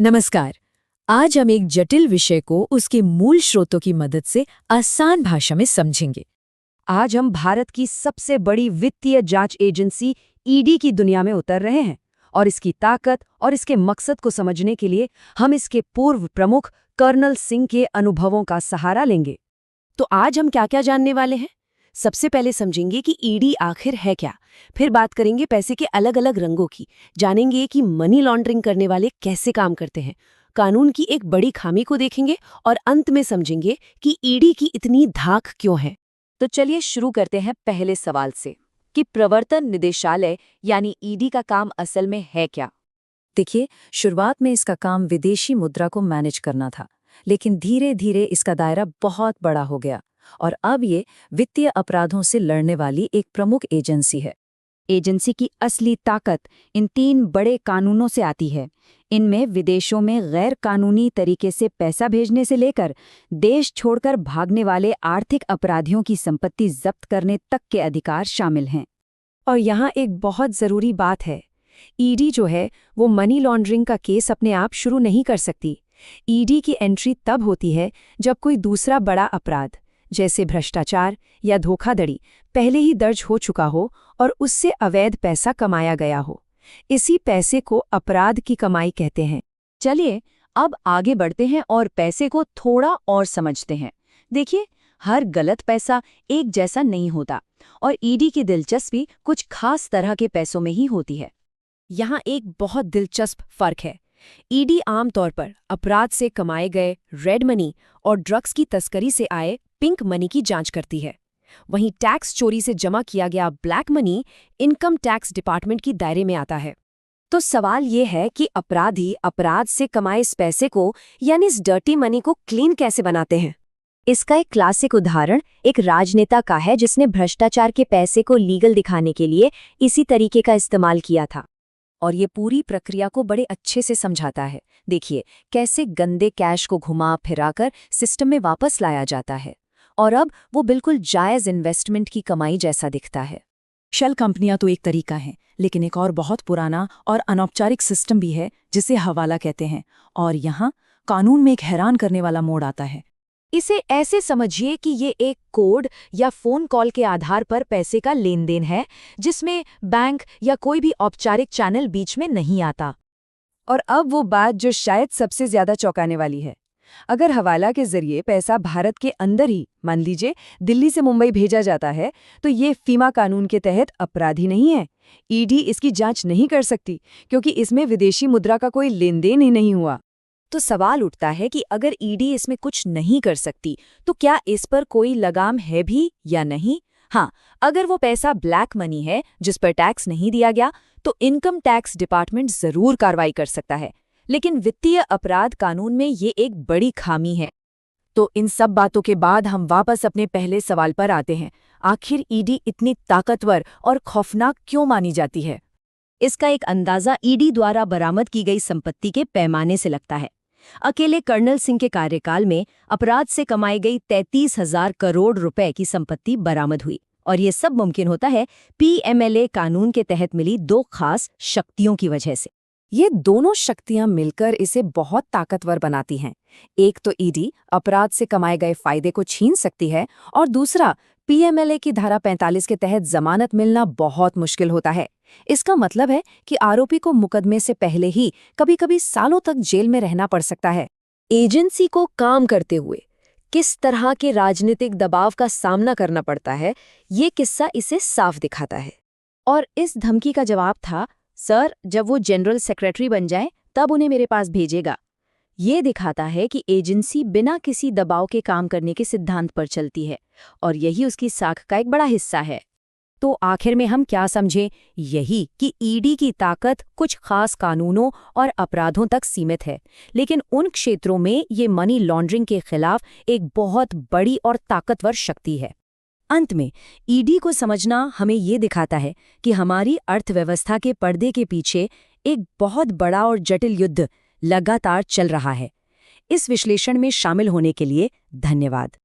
नमस्कार। आज हम एक जटिल विषय को उसके मूल स्रोतों की मदद से आसान भाषा में समझेंगे। आज हम भारत की सबसे बड़ी वित्तीय जांच एजेंसी ईडी की दुनिया में उतर रहे हैं और इसकी ताकत और इसके मकसद को समझने के लिए हम इसके पूर्व प्रमुख कर्नल सिंह के अनुभवों का सहारा लेंगे। तो आज हम क्या क्या जानने वाले हैं? सबसे पहले समझेंगे कि ईडी आखिर है क्या, फिर बात करेंगे पैसे के अलग अलग रंगों की, जानेंगे कि मनी लॉन्ड्रिंग करने वाले कैसे काम करते हैं, कानून की एक बड़ी खामी को देखेंगे और अंत में समझेंगे कि ईडी की इतनी धाक क्यों है। तो चलिए शुरू करते हैं पहले सवाल से कि प्रवर्तन निदेशालय यानी ईडी का काम असल में है क्या। देखिए, शुरुआत में इसका काम विदेशी मुद्रा को मैनेज करना था, लेकिन धीरे धीरे इसका दायरा बहुत बड़ा हो गया और अब ये वित्तीय अपराधों से लड़ने वाली एक प्रमुख एजेंसी है। एजेंसी की असली ताकत इन 3 बड़े कानूनों से आती है। इनमें विदेशों में गैर कानूनी तरीके से पैसा भेजने से लेकर देश छोड़कर भागने वाले आर्थिक अपराधियों की संपत्ति जब्त करने तक के अधिकार शामिल हैं। और यहाँ एक बहुत ज़रूरी बात है, ईडी जो है वो मनी लॉन्ड्रिंग का केस अपने आप शुरू नहीं कर सकती। ईडी की एंट्री तब होती है जब कोई दूसरा बड़ा अपराध जैसे भ्रष्टाचार या धोखाधड़ी पहले ही दर्ज हो चुका हो और उससे अवैध पैसा कमाया गया हो। इसी पैसे को अपराध की कमाई कहते हैं। चलिए अब आगे बढ़ते हैं और पैसे को थोड़ा और समझते हैं। देखिए, हर गलत पैसा एक जैसा नहीं होता और ईडी की दिलचस्पी कुछ खास तरह के पैसों में ही होती है। यहाँ एक बहुत दिलचस्प फर्क है। ईडी आमतौर पर अपराध से कमाए गए रेड मनी और ड्रग्स की तस्करी से आए पिंक मनी की जांच करती है। वहीं टैक्स चोरी से जमा किया गया black money income tax department की दायरे में आता है। तो सवाल ये है कि अपराधी अपराध से कमाए इस पैसे को यानी इस डर्टी मनी को क्लीन कैसे बनाते हैं। इसका एक क्लासिक उदाहरण एक राजनेता का है जिसने भ्रष्टाचार के पैसे को लीगल दिखाने के लिए इसी तरीके का इस्तेमाल किया था। और ये पूरी प्रक्रिया को बड़े अच्छे से समझाता है। देखिए कैसे गंदे कैश को घुमा फिराकर सिस्टम में वापस लाया जाता है और अब वो बिल्कुल जायज़ इन्वेस्टमेंट की कमाई जैसा दिखता है। शेल कंपनियां तो एक तरीका है, लेकिन एक और बहुत पुराना और अनौपचारिक सिस्टम भी है जिसे हवाला कहते हैं, और यहाँ कानून में एक हैरान करने वाला मोड़ आता है। इसे ऐसे समझिए कि ये एक कोड या फोन कॉल के आधार पर पैसे का लेन देन है जिसमें बैंक या कोई भी औपचारिक चैनल बीच में नहीं आता। और अब वो बात जो शायद सबसे ज्यादा चौंकाने वाली है, अगर हवाला के जरिए पैसा भारत के अंदर ही, मान लीजिए दिल्ली से मुंबई भेजा जाता है, तो ये फीमा कानून के तहत अपराधी नहीं है। ईडी इसकी जांच नहीं कर सकती क्योंकि इसमें विदेशी मुद्रा का कोई लेन देन ही नहीं हुआ। तो सवाल उठता है कि अगर ईडी इसमें कुछ नहीं कर सकती तो क्या इस पर कोई लगाम है भी या नहीं। हाँ, अगर वो पैसा ब्लैक मनी है जिस पर टैक्स नहीं दिया गया तो इनकम टैक्स डिपार्टमेंट जरूर कार्रवाई कर सकता है, लेकिन वित्तीय अपराध कानून में ये एक बड़ी खामी है। तो इन सब बातों के बाद हम वापस अपने पहले सवाल पर आते हैं, आखिर ईडी इतनी ताकतवर और खौफनाक क्यों मानी जाती है। इसका एक अंदाजा ईडी द्वारा बरामद की गई संपत्ति के पैमाने से लगता है। अकेले कर्नल सिंह के कार्यकाल में अपराध से कमाई गई 33,000 करोड़ रुपए की संपत्ति बरामद हुई, और ये सब मुमकिन होता है पीएमएलए कानून के तहत मिली 2 खास शक्तियों की वजह से। ये दोनों शक्तियां मिलकर इसे बहुत ताकतवर बनाती हैं। एक तो ईडी अपराध से कमाए गए फायदे को छीन सकती है और दूसरा पीएमएलए की धारा 45 के तहत जमानत मिलना बहुत मुश्किल होता है। इसका मतलब है कि आरोपी को मुकदमे से पहले ही कभी-कभी सालों तक जेल में रहना पड़ सकता है। एजेंसी को काम करते हुए किस तरह के राजनीतिक दबाव का सामना करना पड़ता है, ये किस्सा इसे साफ दिखाता है। और इस धमकी का जवाब था, सर जब वो जनरल सेक्रेटरी बन जाए तब उन्हें मेरे पास भेजेगा। ये दिखाता है कि एजेंसी बिना किसी दबाव के काम करने के सिद्धांत पर चलती है और यही उसकी साख का एक बड़ा हिस्सा है। तो आखिर में हम क्या समझें, यही कि ईडी की ताकत कुछ खास कानूनों और अपराधों तक सीमित है, लेकिन उन क्षेत्रों में ये मनी लॉन्ड्रिंग के खिलाफ एक बहुत बड़ी और ताकतवर शक्ति है। अंत में ईडी को समझना हमें ये दिखाता है कि हमारी अर्थव्यवस्था के पर्दे के पीछे एक बहुत बड़ा और जटिल युद्ध लगातार चल रहा है। इस विश्लेषण में शामिल होने के लिए धन्यवाद।